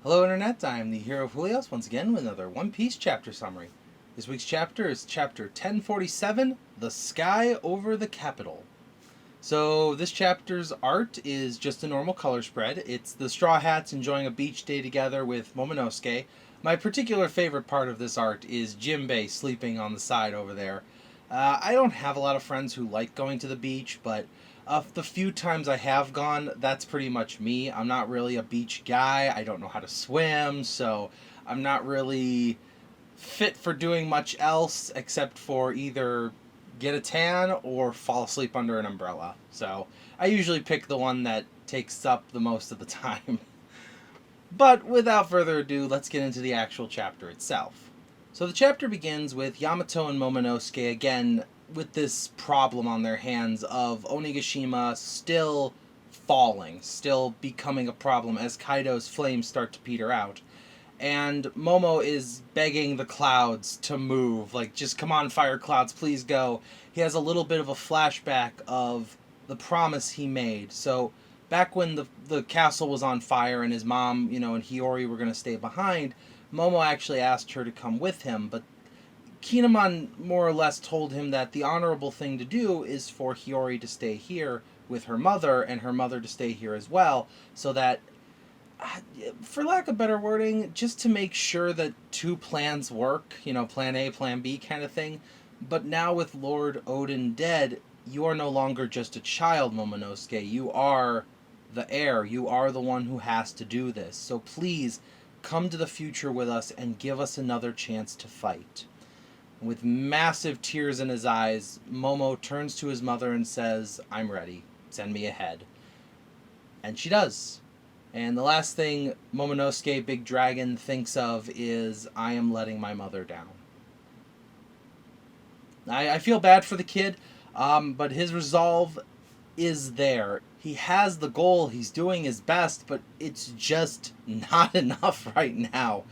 Hello Internet, I am the hero of Julios once again with another One Piece chapter summary. This week's chapter is chapter 1047, The Sky Over the Capital. So this chapter's art is just a normal color spread. It's the Straw Hats enjoying a beach day together with Momonosuke. My particular favorite part of this art is Jinbei sleeping on the side over there. I don't have a lot of friends who like going to the beach, but the few times I have gone, that's pretty much me. I'm not really a beach guy. I don't know how to swim, so I'm not really fit for doing much else except for either get a tan or fall asleep under an umbrella. So I usually pick the one that takes up the most of the time. But without further ado, let's get into the actual chapter itself. So the chapter begins with Yamato and Momonosuke again with this problem on their hands of Onigashima still falling, still becoming a problem as Kaido's flames start to peter out. And Momo is begging the clouds to move, like, just come on, fire clouds, please go. He has a little bit of a flashback of the promise he made. So back when the castle was on fire and his mom, and Hiyori were going to stay behind, Momo actually asked her to come with him, but Kinemon more or less told him that the honorable thing to do is for Hiyori to stay here with her mother and her mother to stay here as well, so that, for lack of better wording, just to make sure that two plans work, plan A, plan B kind of thing. But now with Lord Odin dead, you are no longer just a child, Momonosuke. You are the heir. You are the one who has to do this. So please, come to the future with us and give us another chance to fight. With massive tears in his eyes, Momo turns to his mother and says, I'm ready. Send me ahead. And she does. And the last thing Momonosuke, Big Dragon, thinks of is, I am letting my mother down. I feel bad for the kid, but his resolve is there. He has the goal, he's doing his best, but it's just not enough right now.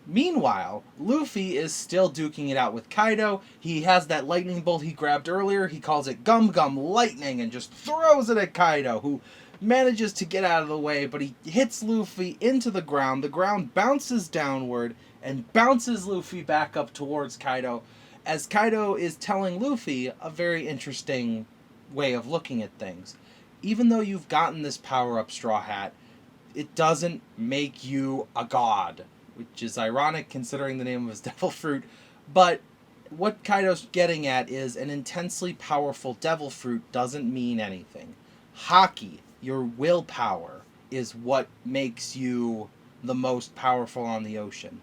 Meanwhile, Luffy is still duking it out with Kaido. He has that lightning bolt he grabbed earlier. He calls it Gum Gum Lightning and just throws it at Kaido, who manages to get out of the way, but he hits Luffy into the ground. The ground bounces downward and bounces Luffy back up towards Kaido, as Kaido is telling Luffy a very interesting way of looking at things. Even though you've gotten this power-up Straw Hat, it doesn't make you a god, which is ironic considering the name of his devil fruit. But what Kaido's getting at is an intensely powerful devil fruit doesn't mean anything. Haki, your willpower, is what makes you the most powerful on the ocean.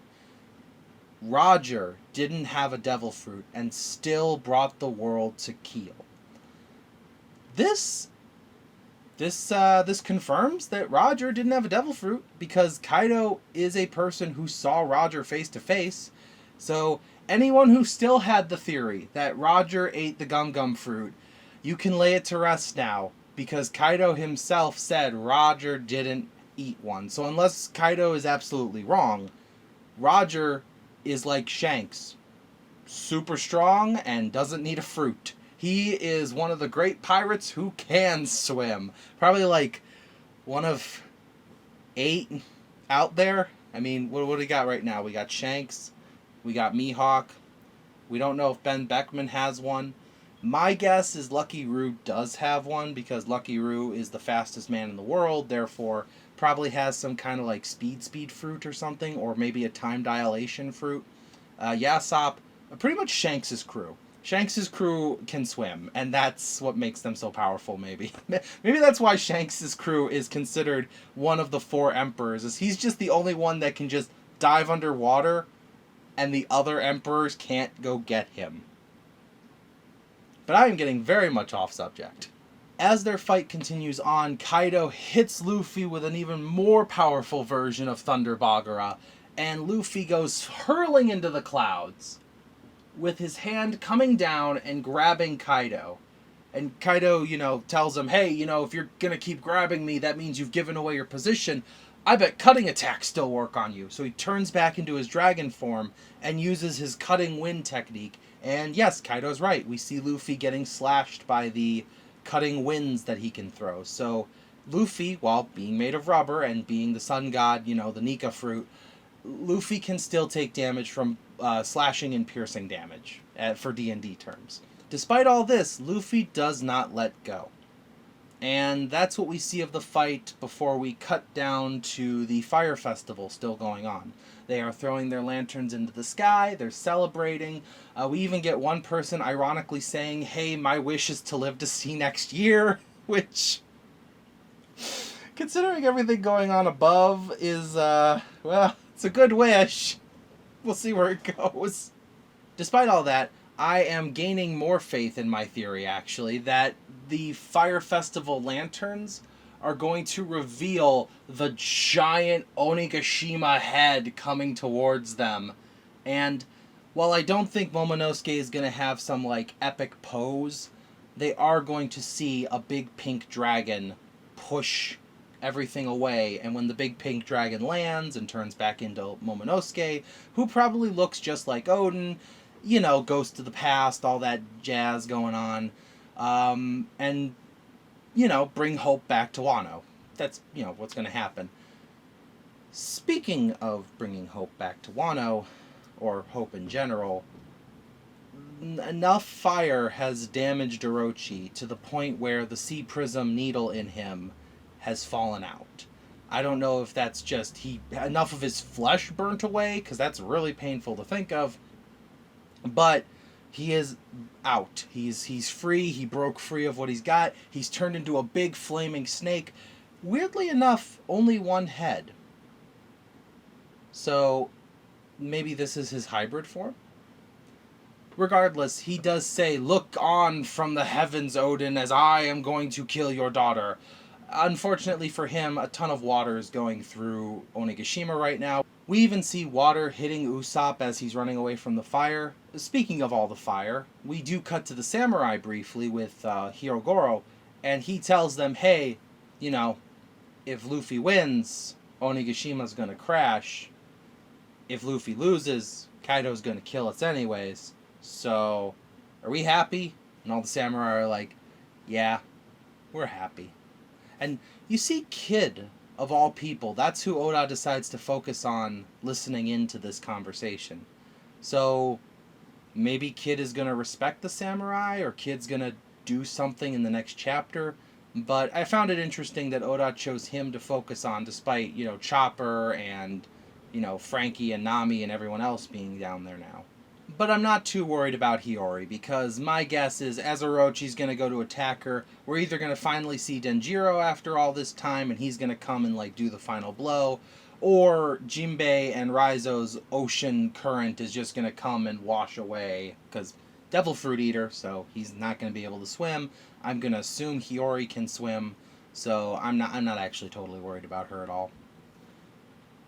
Roger didn't have a devil fruit and still brought the world to keel. This confirms that Roger didn't have a devil fruit, because Kaido is a person who saw Roger face to face. So anyone who still had the theory that Roger ate the Gum Gum fruit, you can lay it to rest now, because Kaido himself said Roger didn't eat one. So unless Kaido is absolutely wrong, Roger is like Shanks, super strong and doesn't need a fruit. He is one of the great pirates who can swim. Probably like one of 8 out there. I mean, what do we got right now? We got Shanks. We got Mihawk. We don't know if Ben Beckman has one. My guess is Lucky Roo does have one, because Lucky Roo is the fastest man in the world, therefore probably has some kind of like speed fruit or something, or maybe a time dilation fruit. Yasop, pretty much Shanks' crew. Shanks' crew can swim, and that's what makes them so powerful, maybe. Maybe that's why Shanks' crew is considered one of the 4 emperors, is he's just the only one that can just dive underwater, and the other emperors can't go get him. But I am getting very much off subject. As their fight continues on, Kaido hits Luffy with an even more powerful version of Thunder Bagara, and Luffy goes hurling into the clouds, with his hand coming down and grabbing Kaido. And Kaido, tells him, hey, if you're gonna keep grabbing me, that means you've given away your position. I bet cutting attacks still work on you. So he turns back into his dragon form and uses his cutting wind technique. And yes, Kaido's right. We see Luffy getting slashed by the cutting winds that he can throw. So Luffy, while being made of rubber and being the sun god, you know, the Nika fruit, Luffy can still take damage from slashing and piercing damage for D&D terms. Despite all this, Luffy does not let go. And that's what we see of the fight before we cut down to the fire festival still going on. They are throwing their lanterns into the sky, they're celebrating. We even get one person ironically saying, hey, my wish is to live to see next year, which, considering everything going on above, is, well, it's a good wish. We'll see where it goes. Despite all that, I am gaining more faith in my theory, actually, that the Fire Festival lanterns are going to reveal the giant Onigashima head coming towards them. And while I don't think Momonosuke is going to have some, like, epic pose, they are going to see a big pink dragon push everything away, and when the big pink dragon lands and turns back into Momonosuke, who probably looks just like Odin, you know, Ghost of the Past, all that jazz going on, and, you know, bring hope back to Wano. That's, you know, what's going to happen. Speaking of bringing hope back to Wano, or hope in general, enough fire has damaged Orochi to the point where the sea prism needle in him has fallen out. I don't know if that's just enough of his flesh burnt away, because that's really painful to think of, but he is out. He's free. He broke free of what he's got. He's turned into a big flaming snake. Weirdly enough, only one head. So maybe this is his hybrid form? Regardless, he does say, look on from the heavens, Odin, as I am going to kill your daughter. Unfortunately for him, a ton of water is going through Onigashima right now. We even see water hitting Usopp as he's running away from the fire. Speaking of all the fire, we do cut to the samurai briefly with Hirogoro, and he tells them, hey, you know, if Luffy wins, Onigashima's gonna crash. If Luffy loses, Kaido's gonna kill us anyways. So, are we happy? And all the samurai are like, yeah, we're happy. And you see Kid, of all people, that's who Oda decides to focus on listening into this conversation. So maybe Kid is going to respect the samurai, or Kid's going to do something in the next chapter. But I found it interesting that Oda chose him to focus on, despite, you know, Chopper and, you know, Frankie and Nami and everyone else being down there now. But I'm not too worried about Hiyori, because my guess is, as Orochi's going to go to attack her, we're either going to finally see Denjiro after all this time, and he's going to come and, like, do the final blow, or Jinbei and Raizo's ocean current is just going to come and wash away, because Devil Fruit Eater, so he's not going to be able to swim. I'm going to assume Hiyori can swim, so I'm not actually totally worried about her at all.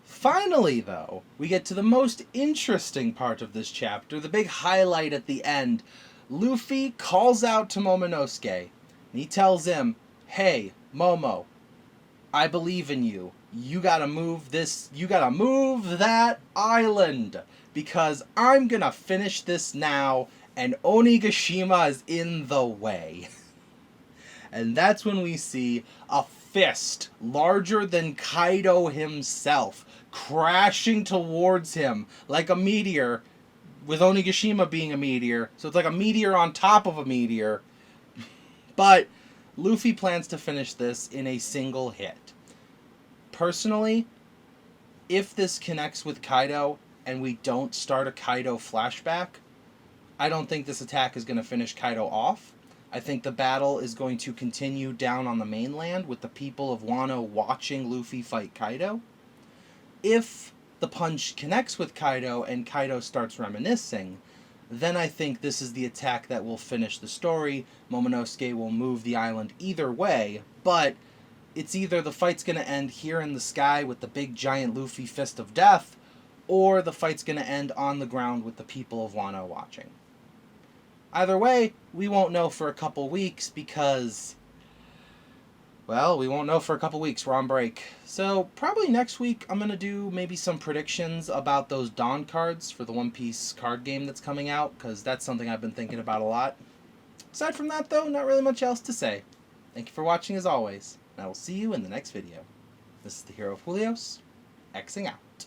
Finally, though, we get to the most interesting part of this chapter, the big highlight at the end. Luffy calls out to Momonosuke, and he tells him, hey, Momo, I believe in you. You gotta move that island, because I'm gonna finish this now, and Onigashima is in the way. And that's when we see a fist larger than Kaido himself crashing towards him like a meteor, with Onigashima being a meteor. So it's like a meteor on top of a meteor. But Luffy plans to finish this in a single hit. Personally, if this connects with Kaido and we don't start a Kaido flashback, I don't think this attack is going to finish Kaido off. I think the battle is going to continue down on the mainland with the people of Wano watching Luffy fight Kaido. If the punch connects with Kaido and Kaido starts reminiscing, then I think this is the attack that will finish the story. Momonosuke will move the island either way, but it's either the fight's going to end here in the sky with the big giant Luffy fist of death, or the fight's going to end on the ground with the people of Wano watching. Either way, we won't know for a couple weeks because, well, we won't know for a couple weeks. We're on break. So probably next week I'm going to do maybe some predictions about those Dawn cards for the One Piece card game that's coming out, because that's something I've been thinking about a lot. Aside from that, though, not really much else to say. Thank you for watching as always, and I will see you in the next video. This is the Hero of Julios, Xing out.